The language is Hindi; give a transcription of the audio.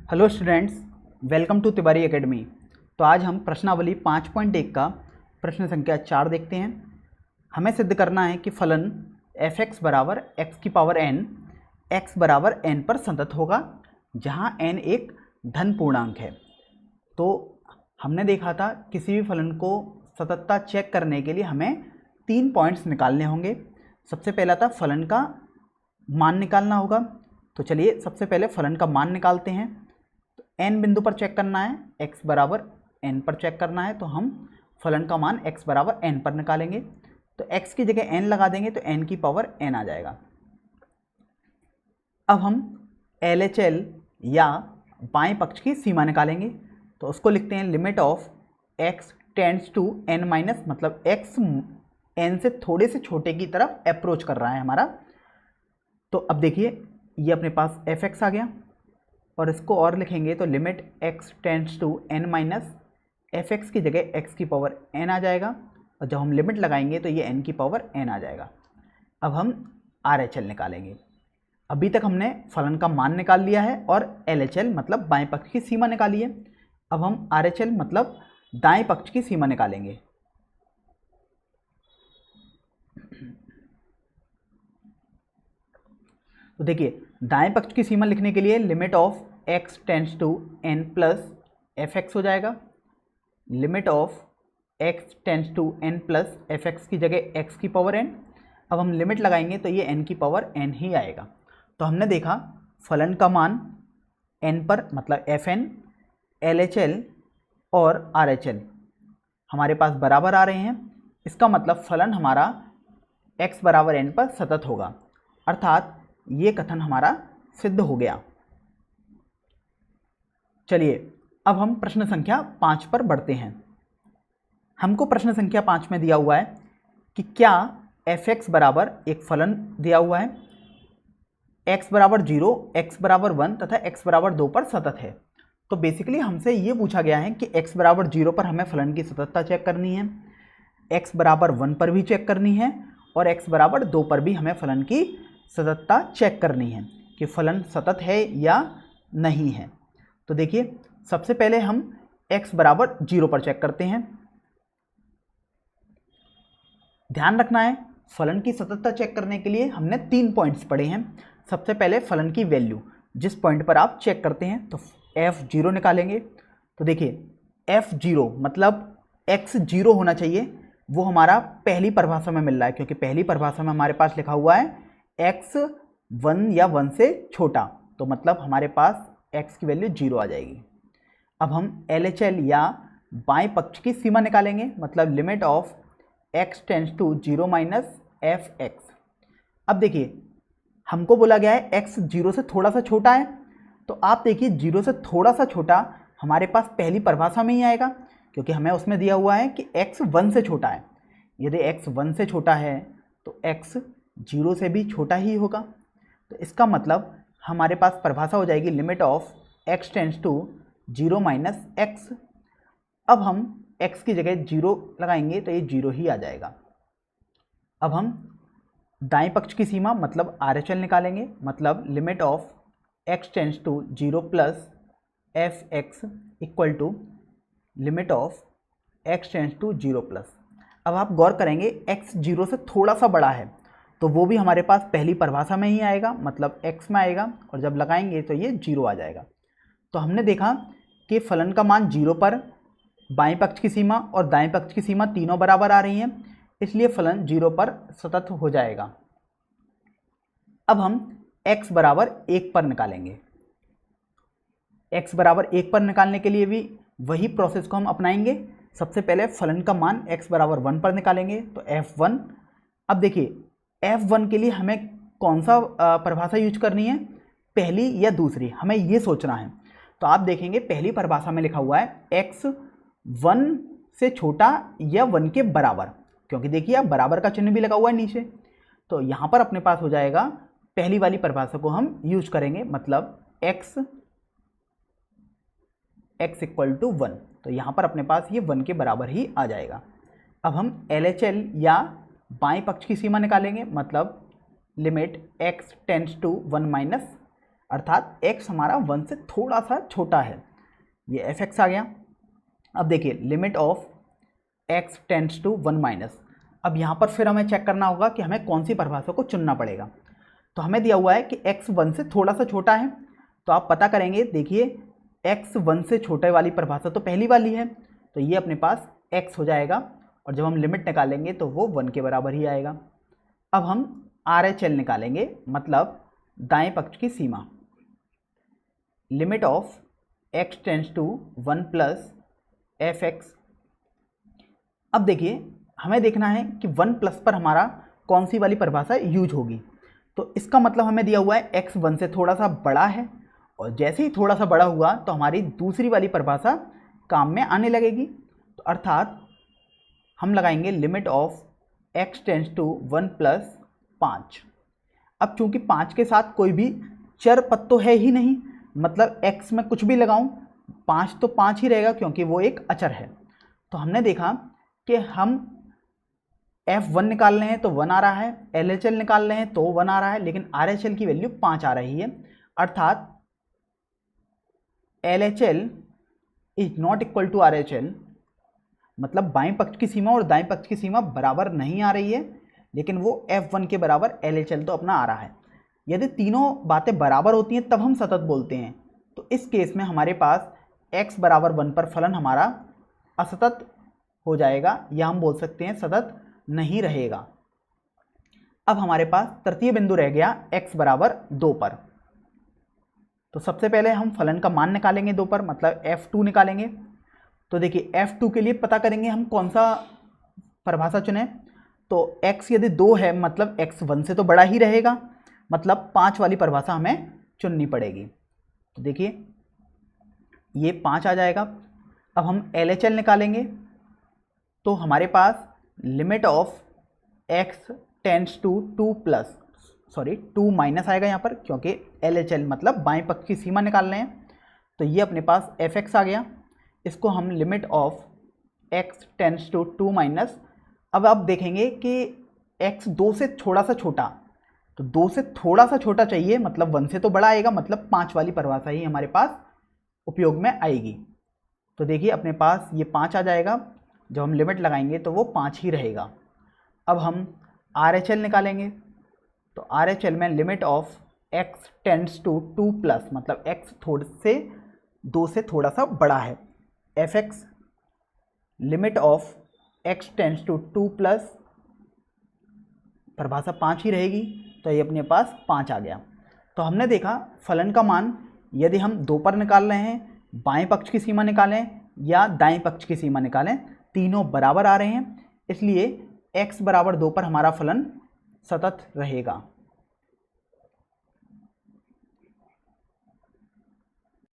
Hello students, welcome to Tiwari academy. तो आज हम प्रश्नावली 5.1 का प्रश्न संख्या 4 देखते हैं। हमें सिद्ध करना है कि फलन f(x) बराबर x की पावर n x बराबर n पर संतत होगा, जहां n एक धन पूर्णांक है। तो हमने देखा था किसी भी फलन को सततता चेक करने के लिए हमें 3 पॉइंट्स निकालने होंगे। सबसे पहला था फलन का मान निकालना होगा। तो चलिए सबसे पहले फलन का मान निकालते हैं। तो n बिंदु पर चेक करना है, x बराबर n पर चेक करना है, तो हम फलन का मान x बराबर n पर निकालेंगे। तो x की जगह n लगा देंगे तो n की पावर n आ जाएगा। अब हम LHL या बाएं पक्ष की सीमा निकालेंगे। तो उसको लिखते हैं limit of x tends to n minus, मतलब x n से थोड़े से छोटे की तरफ अप्रोच कर रहा है हमारा। तो अब देखिए ये अपने पास fx आ गया, और इसको और लिखेंगे तो limit x tends to n minus fx की जगह x की पावर n आ जाएगा, और जब हम लिमिट लगाएंगे तो ये n की पावर n आ जाएगा। अब हम RHL निकालेंगे। अभी तक हमने फलन का मान निकाल लिया है और LHL मतलब बाएं पक्ष की सीमा निकाली है। अब हम RHL मतलब दाएं पक्ष की सीमा निकालेंगे। तो देखिए दाएं पक्ष की सीमा लिखने के लिए limit of x tends to n plus fx हो जाएगा। Limit of x tends to n plus fx की जगह x की पावर n। अब हम लिमिट लगाएंगे तो ये n की पावर n ही आएगा। तो हमने देखा फलन का मान n पर मतलब fn, LHL और RHL हमारे पास बराबर आ रहे हैं। इसका मतलब फलन हमारा x बराबर n पर सतत होगा, अर्थात ये कथन हमारा सिद्ध हो गया। चलिए अब हम प्रश्न संख्या 5 पर बढ़ते हैं। हमको प्रश्न संख्या 5 में दिया हुआ है कि क्या fx बराबर एक फलन दिया हुआ है, x बराबर 0, x बराबर 1 तथा x बराबर 2 पर सतत है। तो बेसिकली हमसे ये पूछा गया है कि x बराबर 0 पर हमें फलन की सततता चेक करनी है, x बराबर 1 पर भी चेक करनी है, और x बराबर 2 पर भी हमें फलन की सततता चेक करनी है कि फलन सतत है या नहीं है। तो देखिए सबसे पहले हम x बराबर 0 पर चेक करते हैं। ध्यान रखना है फलन की सततता चेक करने के लिए हमने 3 पॉइंट्स पढ़े हैं। सबसे पहले फलन की वैल्यू जिस पॉइंट पर आप चेक करते हैं, तो f0 निकालेंगे। तो देखिए f0 मतलब x 0 होना चाहिए, वो हमारा पहली परिभाषा में मिल रहा है, क्योंकि पहली परिभाषा में हमारे पास लिखा हुआ है x 1 या 1 से छोटा, तो मतलब हमारे पास x की वैल्यू 0 आ जाएगी। अब हम LHL या बाएं पक्ष की सीमा निकालेंगे, मतलब limit of x tends to 0 minus fx। अब देखिए हमको बोला गया है x 0 से थोड़ा सा छोटा है, तो आप देखिए 0 से थोड़ा सा छोटा हमारे पास पहली परिभाषा में ही आएगा, क्योंकि हमें उसमें दिया हुआ है कि x 1 से छोटा है। यदि x 1 से छोटा है तो x 0 से भी छोटा ही होगा। तो इसका मतलब हमारे पास परिभाषा हो जाएगी limit of x tends to 0 minus x। अब हम x की जगह 0 लगाएंगे तो ये 0 ही आ जाएगा। अब हम दाएं पक्ष की सीमा मतलब RHL निकालेंगे, मतलब limit of x tends to 0 plus fx equal to limit of x tends to 0 plus. अब आप गौर करेंगे x 0 से थोड़ा सा बड़ा है, तो वो भी हमारे पास पहली परिभाषा में ही आएगा, मतलब x में आएगा, और जब लगाएंगे तो ये 0 आ जाएगा। तो हमने देखा कि फलन का मान 0 पर बाएं पक्ष की सीमा और दाएं पक्ष की सीमा तीनों बराबर आ रही हैं, इसलिए फलन 0 पर सतत हो जाएगा। अब हम x बराबर 1 पर निकालेंगे। x बराबर 1 पर निकालने के लिए भी वही प्रोसेस को हम अपनाएंगे। सबसे पहले फलन का मान x बराबर 1 पर निकालेंगे, तो f1। अब देखिए f1 के लिए हमें कौन सा परिभाषा यूज करनी है, पहली या दूसरी, हमें ये सोचना है। तो आप देखेंगे पहली परिभाषा में लिखा हुआ है x 1 से छोटा या 1 के बराबर, क्योंकि देखिए आप बराबर का चिन्ह भी लगा हुआ है नीचे। तो यहाँ पर अपने पास हो जाएगा पहली वाली परिभाषा को हम यूज करेंगे, मतलब x इक्वल टू 1। तो यहाँ पर अपने पास ये 1 के बराबर ही आ जाएगा। अब हम LHL या बाएं पक्ष की सीमा निकालेंगे, मतलब limit x tends to 1 minus अर्थात x हमारा 1 से थोड़ा सा छोटा है, ये fx आ गया। अब देखिए limit of x tends to 1 minus. अब यहाँ पर फिर हमें चेक करना होगा कि हमें कौन सी परिभाषा को चुनना पड़ेगा। तो हमें दिया हुआ है कि x 1 से थोड़ा सा छोटा है, तो आप पता करेंगे, देखिए x 1 से छोटे वाली परिभाषा तो पहली वाली है, तो ये अपने पास x हो जाएगा, और जब हम लिमिट निकालेंगे तो वो 1 के बराबर ही आएगा। अब हम RHL निकालेंगे, मतलब दाएं पक्ष की सीमा। Limit of x tends to 1 plus fx। अब देखिए हमें देखना है कि 1 प्लस पर हमारा कौन सी वाली परिभाषा यूज होगी। तो इसका मतलब हमें दिया हुआ है x 1 से थोड़ा सा बड़ा है, और जैसे ही थोड़ा सा बड़ा हुआ तो हमारी दूसरी वाली परिभाषा काम में आने लगेगी। तो अर्थात हम लगाएंगे limit of x tends to 1 plus 5। अब चूंकि 5 के साथ कोई भी चर पद तो है ही नहीं, मतलब x में कुछ भी लगाऊं 5 तो 5 ही रहेगा, क्योंकि वो एक अचर है। तो हमने देखा कि हम f1 निकाल रहे हैं तो 1 आ रहा है, LHL निकाल रहे हैं तो 1 आ रहा है, लेकिन RHL की वैल्यू 5 आ रही है। अर्थात LHL is not equal to RHL, मतलब बाएं पक्ष की सीमा और दाएं पक्ष की सीमा बराबर नहीं आ रही है, लेकिन वो f1 के बराबर LHL तो अपना आ रहा है। यदि तीनों बातें बराबर होती हैं तब हम सतत बोलते हैं। तो इस केस में हमारे पास x बराबर 1 पर फलन हमारा असतत हो जाएगा, या हम बोल सकते हैं सतत नहीं रहेगा। अब हमारे पास तृतीय बिंदु रह गया x बराबर 2 पर। तो सबसे पहले हम फलन का मान निकालेंगे 2 पर, मतलब f2 निकालेंगे। तो देखिए f2 के लिए पता करेंगे हम कौन सा परिभाषा चुने। तो x यदि 2 है मतलब x 1 से तो बड़ा ही रहेगा, मतलब 5 वाली परिभाषा हमें चुननी पड़ेगी। तो देखिए ये 5 आ जाएगा। अब हम LHL निकालेंगे, तो हमारे पास limit of x tends to 2 minus आएगा यहाँ पर, क्योंकि LHL मतलब बाएं पक्ष की सीमा निकाल रहे हैं। तो ये अपने पास fx आ गया। इसको हम limit of x tends to 2 minus. अब आप देखेंगे कि x 2 से थोड़ा सा छोटा, तो 2 से थोड़ा सा छोटा चाहिए, मतलब 1 से तो बड़ा आएगा, मतलब 5 वाली परिभाषा ही हमारे पास उपयोग में आएगी। तो देखिए अपने पास ये 5 आ जाएगा, जब हम लिमिट लगाएंगे तो वो 5 ही रहेगा। अब हम RHL निकालेंगे, तो RHL में limit of x tends to 2 plus, मतलब x थोड़े से 2 से थोड़ा सा बड़ा है, fx limit of x tends to 2 plus, परिभाषा 5 ही रहेगी, तो ये अपने पास 5 आ गया। तो हमने देखा फलन का मान यदि हम 2 पर निकाल रहे हैं, बाएं पक्ष की सीमा निकालें या दाएं पक्ष की सीमा निकालें, तीनों बराबर आ रहे हैं, इसलिए x बराबर 2 पर हमारा फलन सतत रहेगा।